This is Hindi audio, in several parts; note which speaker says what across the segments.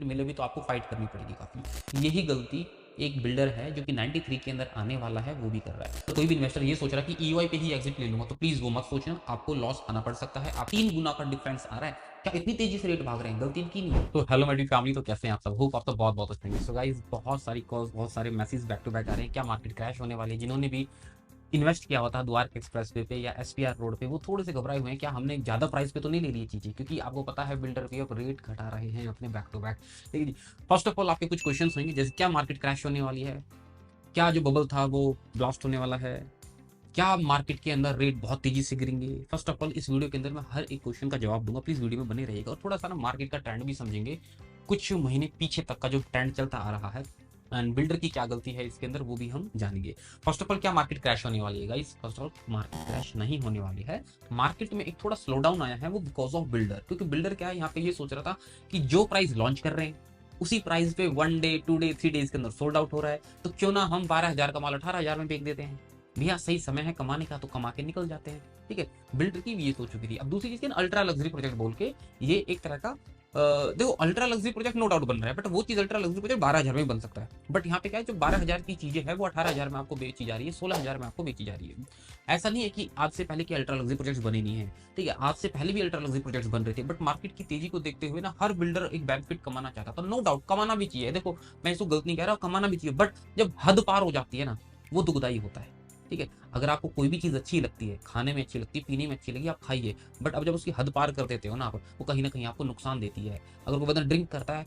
Speaker 1: मिले भी तो आपको फाइट करनी पड़ेगी काफ़ी। यही गलती एक बिल्डर है जो कि 93 के अंदर आने वाला है वो भी कर रहा है। तो कोई भी इन्वेस्टर ये सोच रहा है कि ईओआई पे ही एग्जिट ले लूंगा, तो प्लीज़ वो मत सोचना, आपको लॉस खाना पड़ सकता है। आप 3 गुना का डिफरेंस आ रहा है, क्या इतनी तेजी से रेट भाग रहे हैं? गलती इनकी नहीं है। तो हेलो मेरी फैमिली, तो कैसे हैं आप सब? होप आप तो बहुत अच्छे होंगे। सो गाइस, बहुत सारी कॉल्स, बहुत सारे मैसेज बैक टू बैक आ रहे हैं, क्या मार्केट क्रैश होने वाली है? जिन्होंने भी इन्वेस्ट किया हुआ था द्वारका एक्सप्रेसवे पे या एसपीआर रोड पे, वो थोड़े से घबराए हुए हैं, क्या हमने ज़्यादा प्राइस पे तो नहीं ले ली चीज़ें? क्योंकि आपको पता है बिल्डर भी अब रेट घटा रहे हैं अपने बैक टू बैक। देखिए, फर्स्ट ऑफ ऑल आपके कुछ क्वेश्चंस होंगे, जैसे क्या मार्केट क्रैश होने वाली है? क्या जो बबल था वो ब्लास्ट होने वाला है? क्या मार्केट के अंदर रेट बहुत तेजी से गिरेंगे? फर्स्ट ऑफ ऑल इस वीडियो के अंदर मैं हर एक क्वेश्चन का जवाब दूंगा, प्लीज वीडियो में बने रहिएगा और थोड़ा सा ना मार्केट का ट्रेंड भी समझेंगे, कुछ महीने पीछे तक का जो ट्रेंड चलता आ रहा है एंड बिल्डर की क्या गलती है इसके अंदर वो भी हम जानेंगे। फर्स्ट ऑफ ऑल, क्या मार्केट क्रैश होने वाली है guys? First of all, market crash नहीं होने वाली है। मार्केट में एक थोड़ा स्लो डाउन आया है, वो बिकॉज ऑफ बिल्डर, क्योंकि बिल्डर क्या है यहाँ पे ये सोच रहा था कि जो प्राइस लॉन्च कर रहे हैं उसी प्राइस पे 1 डे 2 डे 3 डेज के अंदर सोल्ड आउट हो रहा है, तो क्यों ना हम 12,000 का माल 18,000 में बेच देते हैं। भैया सही समय है कमाने का, तो कमा के निकल जाते हैं। ठीक है, बिल्डर की भी ये सोच चुकी थी। अब दूसरी चीज क्या, अल्ट्रा लग्जरी प्रोजेक्ट बोल के ये एक तरह का देखो, ultra luxury project no doubt बन रहा है, बट वो चीज अल्ट्रा लग्जरी प्रोजेक्ट 12,000 में बन सकता है। बट यहाँ पे क्या है, जो 12,000 की चीजें है वो 18,000 में आपको बेची जा रही है, 16,000 में आपको बेची जा रही है। ऐसा नहीं है कि आज से पहले की अल्ट्रा लग्जरी प्रोजेक्ट्स बने नहीं है, ठीक है, आज से पहले भी अल्ट्रा लग्जरी प्रोजेक्ट्स बन रहे थे, बट मार्केट की तेजी को देखते हुए ना हर बिल्डर एक बेनिफिट कमाना चाहता था। नो डाउट कमाना भी चाहिए, देखो मैं इसको गलत नहीं कह रहा, कमाना भी चाहिए, बट जब हद पार हो जाती है ना, वो दुखदाई होता है। ठीक है, अगर आपको कोई भी चीज अच्छी लगती है, खाने में अच्छी लगती है, पीने में अच्छी लगी, आप खाइए, बट अब जब उसकी हद पार कर देते हो ना आप, वो कहीं ना कहीं आपको नुकसान देती है। अगर कोई बंदा ड्रिंक करता है,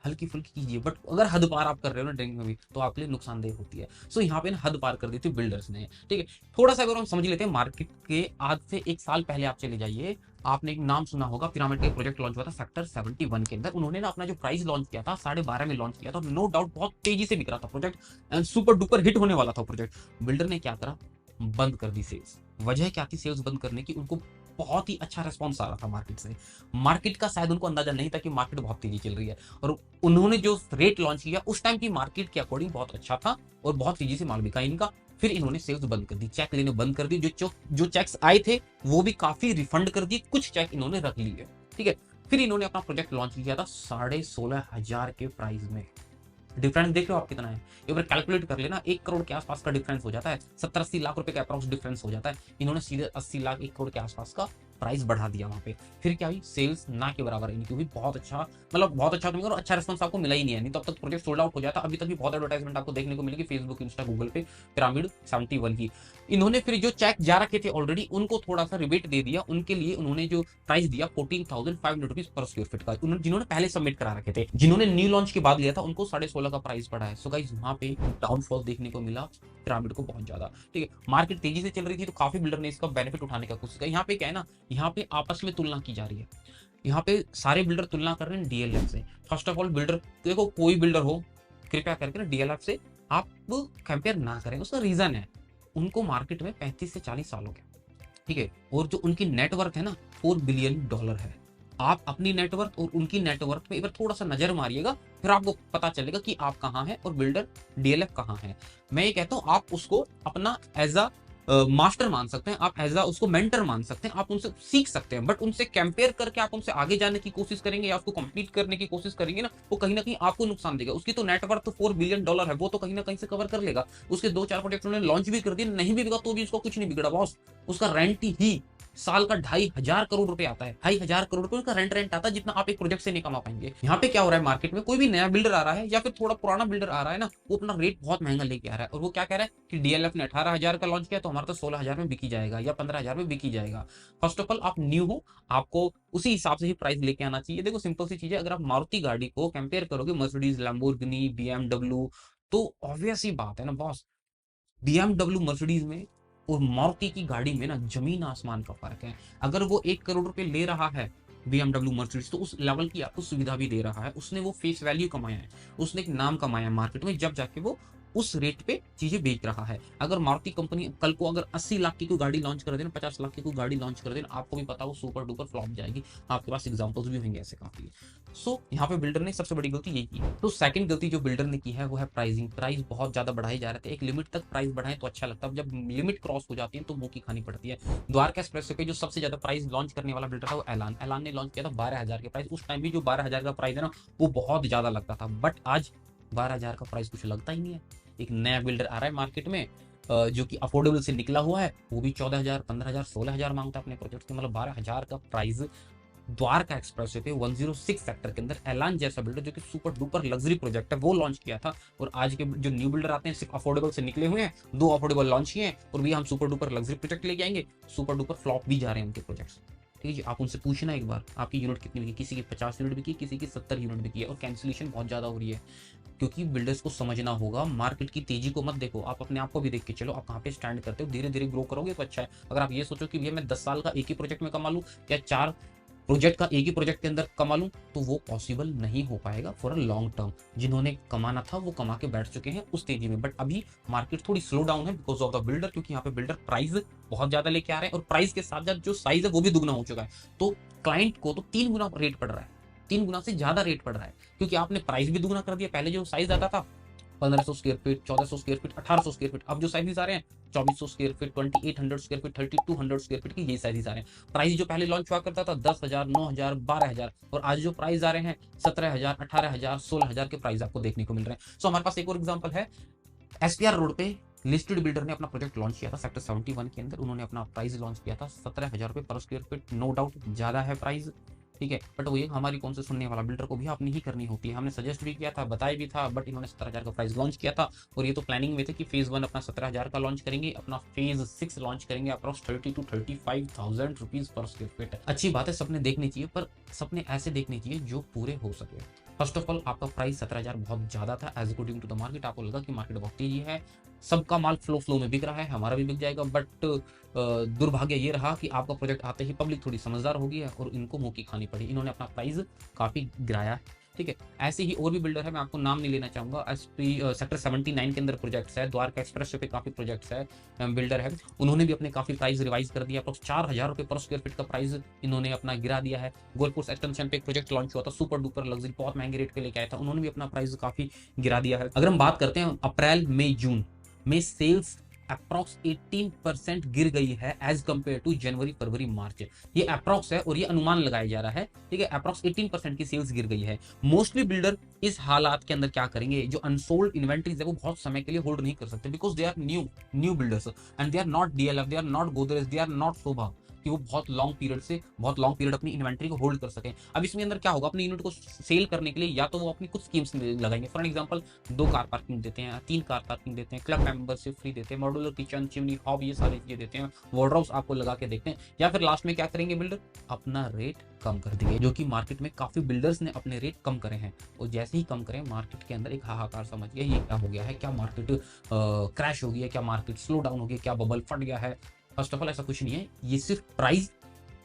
Speaker 1: हल्की फुल्की कीजिए, बट अगर हद पार आप कर रहे हो ना ड्रिंक में भी, तो आपके लिए नुकसानदेह होती है। सो यहाँ पे ना हद पार कर दी थी बिल्डर्स ने। ठीक है, थोड़ा सा अगर हम समझ लेते हैं मार्केट के, आज से 1 साल पहले आप चले जाइए, आपने एक नाम सुना होगा, पिरामिड का प्रोजेक्ट लॉन्च हुआ था सेक्टर 71 के अंदर। उन्होंने ना अपना जो प्राइस लॉन्च किया था 12.5 में लॉन्च किया था, नो डाउट बहुत तेजी से बिक रहा था project and super duper hit होने वाला था प्रोजेक्ट। बिल्डर ने क्या करा, बंद कर दी सेल्स। वजह क्या थी सेल्स बंद करने की? उनको बहुत ही अच्छा रिस्पॉन्स आ रहा था मार्केट से। मार्केट का शायद उनको अंदाजा नहीं था कि मार्केट बहुत तेजी चल रही है, और उन्होंने जो रेट लॉन्च किया उस टाइम की मार्केट के अकॉर्डिंग बहुत अच्छा था और बहुत तेजी से माल बिका इनका। फिर इन्होंने सेल्स बंद कर दी, चेक लेने बंद कर दी, जो चेक्स आए थे वो भी काफी रिफंड कर दिए, कुछ चेक इन्होंने रख लिए। ठीक है, फिर इन्होंने अपना प्रोजेक्ट लॉन्च किया था 16,500 के प्राइस में। डिफरेंस देख रहे हो आप कितना है? एक बार कैलकुलेट कर लेना, 1 करोड़ के आसपास का डिफरेंस हो जाता है, 70-80 लाख रुपए का अप्रॉक्स डिफरेंस हो जाता है। इन्होंने सीधे 80 लाख 1 करोड़ के आसपास का प्राइस बढ़ा दिया वहां पे। फिर क्या हुई, सेल्स ना के बराबर इनकी हुई, बहुत अच्छा, मतलब बहुत अच्छा तो अच्छा रिस्पॉन्स आपको मिला ही नहीं है, नहीं तो अब तक प्रोजेक्ट सोल्ड आउट हो जाता। अभी तक भी बहुत एडवर्टाइजमेंट आपको देखने को मिलेगी फेसबुक, इंस्टा, गूगल पे, पिरामिड 71 की। इन्होंने फिर जो चेक जा रखे थे ऑलरेडी उनको थोड़ा सा रिबेट दे दिया, उनके लिए उन्होंने जो प्राइस दिया 14,500 रुपीज पर स्क्वायर फीट का, जिन्होंने पहले सबमिट करा रखे थे, जिन्होंने न्यू लॉन्च के बाद लिया था उनको 16.5 का प्राइस पड़ा है। सो गाइस, वहां पे डाउनफॉल देखने को मिला पिरामिड को बहुत ज्यादा। ठीक है, मार्केट तेजी से चल रही थी तो काफी बिल्डर ने इसका बेनिफिट उठाने का कोशिश किया। यहाँ पे क्या है ना, यहाँ पे आपस में तुलना की जा रही है, यहाँ पे सारे बिल्डर तुलना कर रहे हैं डीएलएफ से। फर्स्ट ऑफ ऑल बिल्डर, देखो कोई बिल्डर हो, कृपया करके ना डीएलएफ से आप कंपेयर ना करें। उसका रीजन है, उनको मार्केट में 35 से 40 साल हो गए। ठीक है, और जो उनकी नेटवर्थ है ना, $4 बिलियन है। आप अपनी नेटवर्थ और उनकी नेटवर्थ पे एक बार थोड़ा सा नजर मारिएगा, फिर आपको पता चलेगा कि आप कहाँ हैं और बिल्डर डीएलएफ कहाँ है। मैं ये कहता हूँ आप उसको अपना एज अ मास्टर मान सकते हैं, आप एज अ उसको मेंटर मान सकते हैं, आप उनसे सीख सकते हैं, बट उनसे कंपेयर करके आप उनसे आगे जाने की कोशिश करेंगे या उसको कंप्लीट करने की कोशिश करेंगे ना, वो कहीं ना कहीं आपको नुकसान देगा। उसकी तो नेटवर्थ तो $4 बिलियन है, वो तो कहीं ना कहीं से कवर कर लेगा। उसके 2-4 प्रोजेक्ट उन्होंने लॉन्च भी कर दिए, नहीं भी बिका तो भी उसका कुछ नहीं बिगड़ा बॉस। उसका रेंट ही साल का 2,500 करोड़ रुपए आता है, 2,500 करोड़ रुपए उसका रेंट आता है, जितना आप एक प्रोजेक्ट से नहीं कमा पाएंगे। यहाँ पे क्या हो रहा है, मार्केट में कोई भी नया बिल्डर आ रहा है या फिर थोड़ा पुराना बिल्डर आ रहा है ना, वो अपना रेट बहुत महंगा लेके आ रहा है, और वो क्या कह रहा है कि डीएलएफ ने 18,000 का लॉन्च किया तो हमारा तो 16,000 में बिकी जाएगा या 15,000 में बिकी जाएगा। फर्स्ट ऑफ ऑल आप न्यू हो, आपको उसी हिसाब से ही प्राइस लेके आना चाहिए। देखो सिंपल सी चीज है, अगर आप मारुति गाड़ी को कंपेयर करोगे मर्सिडीज, लैम्बोर्गिनी, बीएमडब्ल्यू, तो ऑब्वियस ही बात है ना बॉस, बीएमडब्ल्यू मर्सिडीज में और मारुति की गाड़ी में ना जमीन आसमान का फर्क है। अगर वो 1 करोड़ रुपए ले रहा है बीएमडब्ल्यू मर्सिडीज, तो उस लेवल की आपको सुविधा भी दे रहा है, उसने वो फेस वैल्यू कमाया है, उसने एक नाम कमाया है मार्केट में, जब जाके वो उस रेट पे चीजें बेच रहा है। अगर मारुति कंपनी कल को अगर 80 लाख की कोई गाड़ी लॉन्च कर देना, 50 लाख की कोई गाड़ी लॉन्च कर देना, आपको भी पता वो सुपर डुपर फ्लॉप जाएगी। आपके पास एग्जांपल्स भी होंगे ऐसे काफी। सो यहाँ पे बिल्डर ने सबसे बड़ी गलती यही की। तो सेकंड गलती जो बिल्डर ने की है वो है प्राइसिंग। प्राइस बहुत ज्यादा बढ़ाई जा रहे थे, एक लिमिट तक प्राइस बढ़ाएं तो अच्छा लगता है, जब लिमिट क्रॉस हो जाती है तो मुंह की खानी पड़ती है। द्वारका एक्सप्रेसवे पे जो सबसे ज्यादा प्राइस लॉन्च करने वाला बिल्डर था वो एलान ने लॉन्च किया था 12,000 के प्राइस। उस टाइम भी जो 12,000 का प्राइस है ना वो बहुत ज्यादा लगता था, बट आज 12,000 का प्राइस कुछ लगता ही नहीं है। एक नया बिल्डर आ रहा है मार्केट में जो कि अफोर्डेबल से निकला हुआ है, वो भी 14,000, 15,000, 16,000 मांगता है अपने प्रोजेक्ट के, मतलब 12,000 का प्राइस द्वारका एक्सप्रेसवे पे 106 सेक्टर के अंदर एलान जैसा बिल्डर जो कि सुपर डुपर लग्जरी प्रोजेक्ट है वो लॉन्च किया था। और आज के जो न्यू बिल्डर आते हैं सिर्फ अफोर्डेबल से निकले हुए हैं, 2 अफोर्डेबल लॉन्च किए हैं और भी हम सुपर डुपर लग्जरी प्रोजेक्ट लेके आएंगे, सुपर डुपर फ्लॉप भी जा रहे हैं उनके प्रोजेक्ट्स। ठीक है जी, आप उनसे पूछना एक बार आपकी यूनिट कितनी बिकी, किसी की 50 यूनिट बिकी, किसी की 70 यूनिट बिकी है, और कैंसिलेशन बहुत ज्यादा हो रही है। क्योंकि बिल्डर्स को समझना होगा, मार्केट की तेजी को मत देखो, आप अपने आप को भी देख के चलो, आप कहाँ पे स्टैंड करते हो, धीरे धीरे ग्रो करोगे तो अच्छा है। अगर आप ये सोचो कि भैया मैं 10 साल का एक ही प्रोजेक्ट में कमा लूं या 4 प्रोजेक्ट का एक ही प्रोजेक्ट के अंदर कमा लूं, तो वो पॉसिबल नहीं हो पाएगा फॉर अ लॉन्ग टर्म। जिन्होंने कमाना था वो कमा के बैठ चुके हैं उस तेजी में, बट अभी मार्केट थोड़ी स्लो डाउन है बिकॉज ऑफ द बिल्डर, क्योंकि यहाँ पे बिल्डर प्राइस बहुत ज्यादा लेके आ रहे हैं और प्राइस के साथ साथ जो साइज है वो भी दुगना हो चुका है। तो क्लाइंट को तो 3 गुना रेट पड़ रहा है, 3 गुना से ज्यादा रेट पड़ रहा है, क्योंकि आपने प्राइस भी दुगना कर दिया। पहले जो साइज आता था 1500 square feet, 1400 square feet, 1800 square feet, अब जो साइजेस आ रहे हैं 2400 square feet, 2800 square feet, 3200 square feet की ये साइजेस आ रहे हैं। प्राइस जो पहले लॉन्च हुआ करता था 10,000, 9,000, 12,000, और आज जो प्राइस आ रहे हैं 17,000, 18,000, 16,000 के प्राइस आपको देखने को मिल रहे हैं। सो हमारे पास एक और एग्जांपल है, एसपीआर रोड पे लिस्टेड बिल्डर ने अपना प्रोजेक्ट लॉन्च किया था सेक्टर 71 के अंदर। उन्होंने अपना प्राइस लॉन्च किया था 17,000 रुपए पर स्क्वायर फीट। नो डाउट ज्यादा है प्राइस, ठीक है, बट वो ये हमारी कौन से सुनने वाला, बिल्डर को भी अपनी ही करनी होती है। हमने सजेस्ट भी किया था, बताया भी था, बट इन्होंने 17,000 का प्राइस लॉन्च किया था। और ये तो प्लानिंग में थे कि फेज 1 अपना 17,000 का लॉन्च करेंगे, अपना फेज 6 लॉन्च करेंगे approx 30 to 35,000 rupees per square feet. अच्छी बात है, सपने देखने चाहिए, पर सपने ऐसे देखने चाहिए जो पूरे हो सके। फर्स्ट ऑफ ऑल आपका प्राइस 17,000 बहुत ज्यादा था as according to the market. आपको लगा कि मार्केट बहुत तेजी है, सबका माल फ्लो में बिक रहा है, हमारा भी बिक जाएगा, बट दुर्भाग्य ये रहा कि आपका प्रोजेक्ट आते ही पब्लिक थोड़ी समझदार हो गई है और इनको मुंह की खानी पड़ी, इन्होंने अपना प्राइस काफी गिराया। ठीक है, ऐसे ही और भी बिल्डर है, मैं आपको नाम नहीं लेना चाहूंगा। एसपी सेक्टर 79 के अंदर प्रोजेक्ट्स है, द्वारका एक्सप्रेस पे काफी प्रोजेक्ट्स है, बिल्डर है, उन्होंने भी अपने काफी प्राइस रिवाइज कर दिया। अप्रोक्स 4,000 रुपए पर स्क्वायर फीट का प्राइस इन्होंने अपना गिरा दिया है। गोलपुर एक्सटेंशन पे एक प्रोजेक्ट लॉन्च हुआ था, सुपर डुपर लग्जरी, बहुत महंगे रेट पे लेके आया था, उन्होंने भी अपना प्राइस काफी गिरा दिया है। अगर हम बात करते हैं अप्रैल मई जून में सेल्स अप्रॉक्स 18% गिर गई है एज कंपेयर टू जनवरी फरवरी मार्च। ये अप्रॉक्स है और ये अनुमान लगाया जा रहा है, ठीक है, अप्रॉक्स 18% की सेल्स गिर गई है। मोस्टली बिल्डर इस हालात के अंदर क्या करेंगे, जो अनसोल्ड इन्वेंट्रीज है वो बहुत समय के लिए होल्ड नहीं कर सकते, because they are new builders and they are not DLF, they are not Godrej, they are not Sobha, कि वो बहुत लॉन्ग पीरियड अपनी इन्वेंट्री को होल्ड कर सकें। अब इसमें अंदर क्या होगा, अपनी यूनिट को सेल करने के लिए या तो वो अपनी कुछ स्कीम्स लगाएंगे। फॉर एग्जांपल 2 कार पार्किंग देते हैं, 3 कार पार्किंग देते हैं, क्लब मेंबरशिप फ्री देते हैं, मॉड्यूलर किचन, चिमनी, हॉब, ये सारी चीजें देते हैं, वार्डरोब्स आपको लगा के देखते हैं। या फिर लास्ट में क्या करेंगे बिल्डर, अपना रेट कम कर देंगे, जो कि मार्केट में काफी बिल्डर्स ने अपने रेट कम करे हैं। और जैसे ही कम करें मार्केट के अंदर एक हाहाकार समझ गया, ये क्या हो गया है, क्या मार्केट क्रैश हो गई है, क्या मार्केट स्लो डाउन हो गया, क्या बबल फट गया है। फर्स्ट ऑफ ऑल ऐसा कुछ नहीं है, ये सिर्फ प्राइस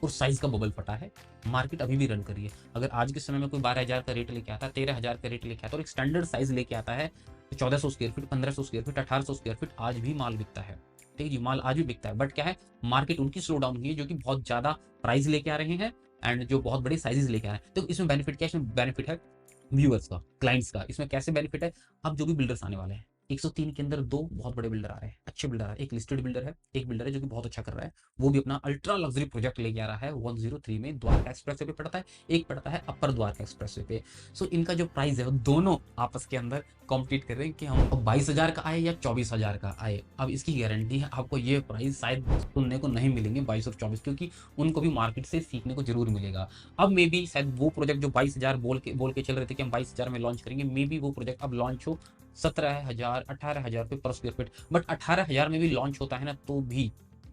Speaker 1: और साइज का बबल फटा है। मार्केट अभी भी रन कर रही है। अगर आज के समय में कोई 12,000 का रेट लेके आता है, 13,000 का रेट लेके आता है और एक स्टैंडर्ड साइज लेके आता है, 1400 square feet, 1500 square feet, 1800 square feet, आज भी माल बिकता है। ठीक है जी, माल आज भी बिकता है, बट क्या है, मार्केट उनकी स्लो डाउन हुई है जो कि बहुत ज्यादा प्राइस लेके आ रहे हैं एंड जो बहुत बड़े साइजेस लेके आ रहे हैं। तो इसमें बेनिफिट क्या है, इसमें बेनिफिट है व्यूअर्स का, क्लाइंट्स का। इसमें कैसे बेनिफिट है, अब जो भी बिल्डर्स आने वाले हैं 103 के अंदर 2 बहुत बड़े बिल्डर आ रहे हैं, अच्छे बिल्डर आ रहे हैं। एक लिस्टेड बिल्डर है, एक बिल्डर है जो कि बहुत अच्छा कर रहा है, वो भी अपना अल्ट्रा लग्जरी प्रोजेक्ट लेके आ रहा है 103 में, द्वारका एक्सप्रेसवे पे पड़ता है, एक पड़ता है अपर द्वारका एक्सप्रेसवे पे। सो इनका जो प्राइस है वो दोनों आपस के अंदर कॉम्पीट कर रहे हैं कि हम 22,000 का आए या 24,000 का आए। अब इसकी गारंटी है आपको ये प्राइस शायद सुनने को नहीं मिलेंगे 22 और 24, क्योंकि उनको भी मार्केट से सीखने को जरूर मिलेगा। अब मे बी शायद वो प्रोजेक्ट जो 22,000 बोल के चल रहे थे कि हम 22,000 में लॉन्च करेंगे, मे बी वो प्रोजेक्ट अब लॉन्च हो 17,000, 18,000 रुपये पर स्क्वायर फीट। बट 18,000 में भी लॉन्च होता है ना, तो भी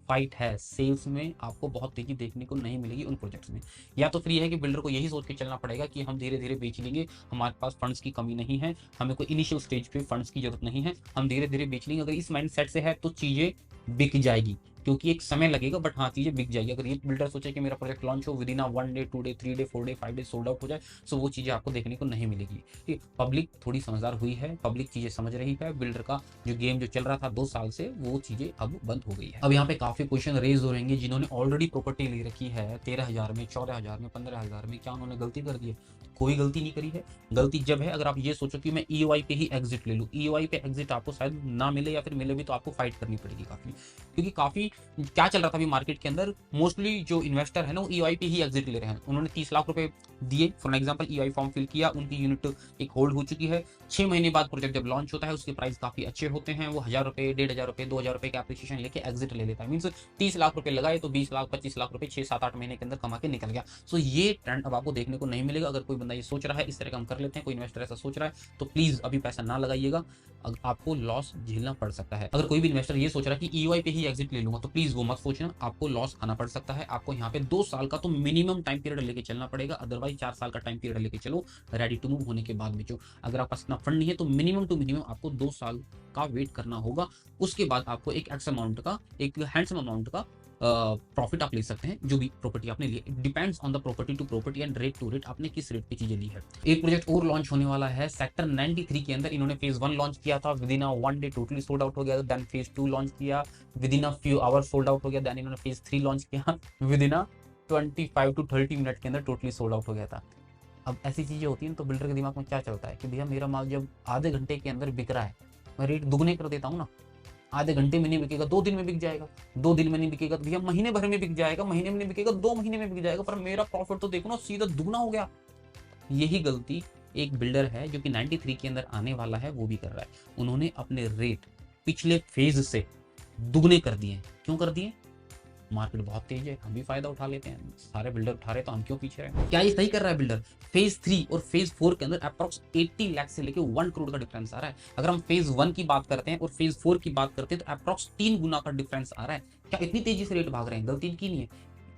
Speaker 1: फाइट है, सेल्स में आपको बहुत तेजी देखने को नहीं मिलेगी उन प्रोजेक्ट्स में। या तो फिर यह है कि बिल्डर को यही सोच के चलना पड़ेगा कि हम धीरे धीरे बेच लेंगे, हमारे पास फंड्स की कमी नहीं है, हमें कोई इनिशियल स्टेज पे फंड्स की जरूरत नहीं है, हम धीरे धीरे बेच लेंगे। अगर इस माइंड सेट से है तो चीजें बिक जाएगी, क्योंकि एक समय लगेगा बट हाँ चीजें बिक जाएगी। अगर ये बिल्डर सोचे कि मेरा प्रोजेक्ट लॉन्च हो with in 1 day 2 day 3 day 4 day 5 day sold out हो जाए, सो वो चीजें आपको देखने को नहीं मिलेगी। ठीक, पब्लिक थोड़ी समझदार हुई है, पब्लिक चीजें समझ रही है, बिल्डर का जो गेम जो चल रहा था 2 साल से वो चीजें अब बंद हो गई है। अब यहाँ पे काफी क्वेश्चन रेज हो रहेंगे जिन्होंने ऑलरेडी प्रॉपर्टी ले रखी है 13,000 में, 14,000 में, 15,000 में, क्या उन्होंने गलती कर दी है? कोई गलती नहीं करी है। गलती जब है अगर आप ये सोचो कि मैं ईओआई पे ही एग्जिट ले लूं। ईओआई पे एग्जिट आपको शायद ना मिले या फिर मिले भी तो आपको फाइट करनी पड़ेगी काफी, क्योंकि काफी क्या चल रहा था अभी मार्केट के अंदर, मोस्टली जो इन्वेस्टर है ना वो ईओआई पे ही एग्जिट ले रहे हैं। उन्होंने 30 लाख रुपए दिए for example, EOI form fill किया, उनकी यूनिट एक होल्ड हो चुकी है। 6 महीने बाद प्रोजेक्ट जब लॉन्च होता है उसके प्राइस काफी अच्छे होते हैं, वो 1000 रुपए 1500 रुपए 2000 रुपए के एप्रिसिएशन लेके एग्जिट ले लेता है। मीन्स 30 लाख रुपए लगाए तो 20 लाख 25 लाख रुपए 6-7-8 महीने के अंदर कमा के निकल गया। सो ये ट्रेंड अब आपको देखने को नहीं मिलेगा। अगर कोई बंदा ये सोच रहा है इस तरह का हम कर लेते हैं, कोई इन्वेस्टर ऐसा सोच रहा है, तो प्लीज अभी पैसा ना लगाइएगा, आपको लॉस झेलना पड़ सकता है। अगर कोई भी इन्वेस्टर ये सोच रहा है कि ईओआई पे ही एग्जिट ले लूंगा, तो प्लीज वो मत सोचना, आपको लॉस खाना पड़ सकता है। आपको यहाँ पे 2 साल का तो मिनिमम टाइम पीरियड लेके चलना पड़ेगा, अदरवाइज 4 साल का टाइम पीरियड लेके चलो रेडी टू मूव होने के बाद बेचो। अगर आपके पास इतना फंड नहीं है तो मिनिमम टू मिनिमम आपको 2 साल का वेट करना होगा। उसके बाद आपको एक एक्स अमाउंट का, एक हैंडसम अमाउंट का प्रॉफिट आप ले सकते हैं जो भी प्रॉपर्टी आपने ली। It depends on the property to property and rate to rate, आपने किस रेट पे चीजें ली है। एक प्रोजेक्ट और लॉन्च होने वाला है सेक्टर 93 के अंदर। इन्होंने फेज 1 लॉन्च किया था, with in 1 day totally sold out हो गया। देन फेज 2 लॉन्च किया, with in few hours sold out हो गया। देन इन्होंने फेज 3 लॉन्च किया, विद इन 25 to 30 मिनट के अंदर टोटली सोल्ड आउट हो गया था। अब ऐसी चीजें होती हैं तो बिल्डर के दिमाग में क्या चलता है कि भैया मेरा माल जब आधे घंटे के अंदर बिक रहा है, मैं रेट दुगने कर देता हूँ ना। आधे घंटे में नहीं बिकेगा 2 दिन में बिक जाएगा, 2 दिन में नहीं बिकेगा तो भैया महीने भर में बिक जाएगा, महीने में नहीं बिकेगा 2 महीने में बिक जाएगा, पर मेरा प्रॉफिट तो देखो ना सीधा दुगना हो गया। यही गलती एक बिल्डर है जो कि 93 के अंदर आने वाला है वो भी कर रहा है। उन्होंने अपने रेट पिछले फेज से दुगने कर दिए। क्यों कर दिए? मार्केट बहुत तेज है, हम भी फायदा उठा लेते हैं, सारे बिल्डर उठा रहे तो हम क्यों पीछे रहे? क्या ये सही कर रहा है बिल्डर? फेज 3 और फेज 4 के अंदर अप्रॉक्स 80 लाख से लेके 1 करोड़ का डिफरेंस आ रहा है। अगर हम फेज 1 की बात करते हैं और फेज 4 की बात करते हैं तो अप्रॉक्स 3 गुना का डिफरेंस आ रहा है। क्या इतनी तेजी से रेट भाग रहे हैं? गलती की नहीं है,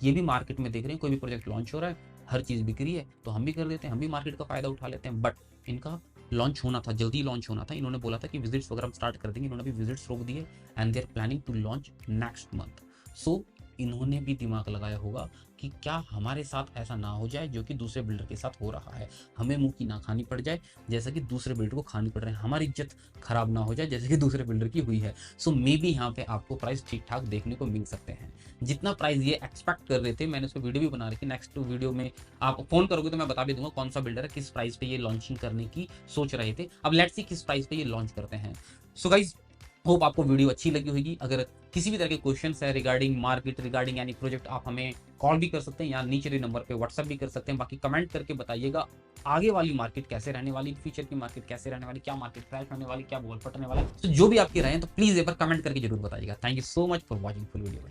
Speaker 1: ये भी मार्केट में देख रहे हैं, कोई भी प्रोजेक्ट लॉन्च हो रहा है, हर चीज बिक रही है तो हम भी कर देते हैं, हम भी मार्केट का फायदा उठा लेते हैं। बट इनका लॉन्च होना था, जल्दी लॉन्च होना था। इन्होंने बोला था कि विजिट्स वगैरह हम स्टार्ट कर देंगे, इन्होंने भी विजिट्स रोक दिए and they are planning to launch next month. So इन्होंने भी दिमाग लगाया होगा कि क्या हमारे साथ ऐसा ना हो जाए जो कि दूसरे बिल्डर के साथ हो रहा है, हमें मुंह की ना खानी पड़ जाए जैसा कि दूसरे बिल्डर को खानी पड़ रही है, हमारी इज्जत खराब ना हो जाए जैसे कि दूसरे बिल्डर की हुई है। सो मे बी यहाँ पे आपको प्राइस ठीक ठाक देखने को मिल सकते हैं। जितना प्राइस ये एक्सपेक्ट कर रहे थे, मैंने उसको वीडियो भी बना रखी, नेक्स्ट वीडियो में आप फोन करोगे तो मैं बता भी दूंगा कौन सा बिल्डर है, किस प्राइस पे ये लॉन्चिंग करने की सोच रहे थे। अब लेट्स सी किस प्राइस पे ये लॉन्च करते हैं। सो गाइज होप आपको वीडियो अच्छी लगी होगी। अगर किसी भी तरह के क्वेश्चन है रिगार्डिंग मार्केट, रिगार्डिंग यानी प्रोजेक्ट, आप हमें कॉल भी कर सकते हैं या नीचे वाले नंबर पे व्हाट्सएप भी कर सकते हैं। बाकी कमेंट करके बताइएगा आगे वाली मार्केट कैसे रहने वाली, फ्यूचर की मार्केट कैसे रहने वाली, क्या मार्केट क्रैश होने वाली, क्या बॉल फटने वाला है। तो जो भी आपकी राय है तो प्लीज एक बार कमेंट करके जरूर बताइएगा। Thank you so much for watching full video.